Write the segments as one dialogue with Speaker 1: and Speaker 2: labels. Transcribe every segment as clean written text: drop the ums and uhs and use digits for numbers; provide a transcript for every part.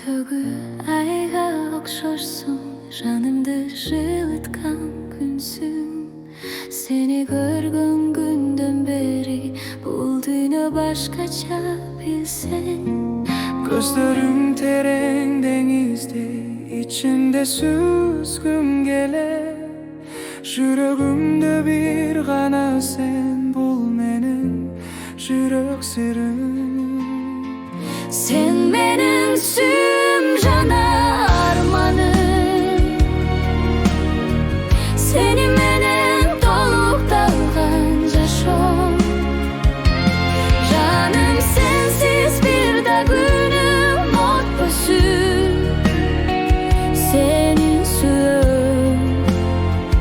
Speaker 1: Tügül ayga okşorsun, janımdı жылытkan күнсүң. Seni görgün günden beri, bul dünya başkaça bilsen.
Speaker 2: Gözlerim tereң denizde, içinde süzgüm gele. Yüreğimde bir gana sen, bul menin yürek sırrım.
Speaker 1: Sen benim suyum, jana armanım. Seni menin dolup dalgan yaşam. Canım sensiz bir de günüm ot basır. Senin suyum,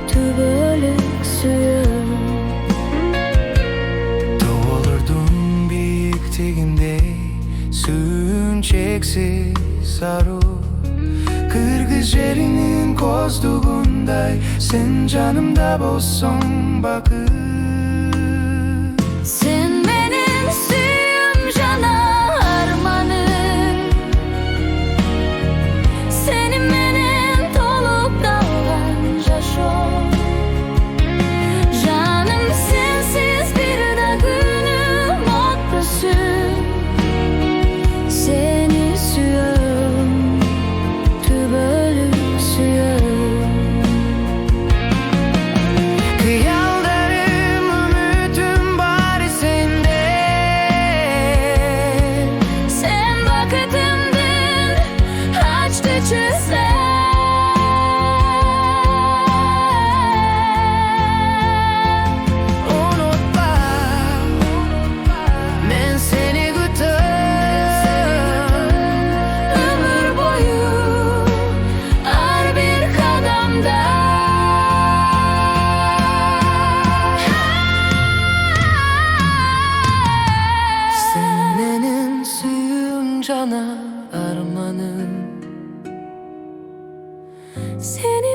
Speaker 1: tübölük suyum.
Speaker 2: Doğulurdum biyiktiginde, suyun çeksiz sarı. Kırgız yerinin kozduğunday, sen canımda bolsun bakır.
Speaker 1: Sen benim suyum, jana armanım. Seni menin dolup dalgan yaşam. Canım sensiz bir de günüm ot basır. Seni suyum, tübölük suyum.
Speaker 2: Hayallerim, ümitim bari sende.
Speaker 1: Sen vakitimden açtı çizler.
Speaker 2: Unutma, ben seni
Speaker 1: Ömür boyu ar bir kadamda.
Speaker 2: Sen benim suyum, cana armanım.
Speaker 1: Seni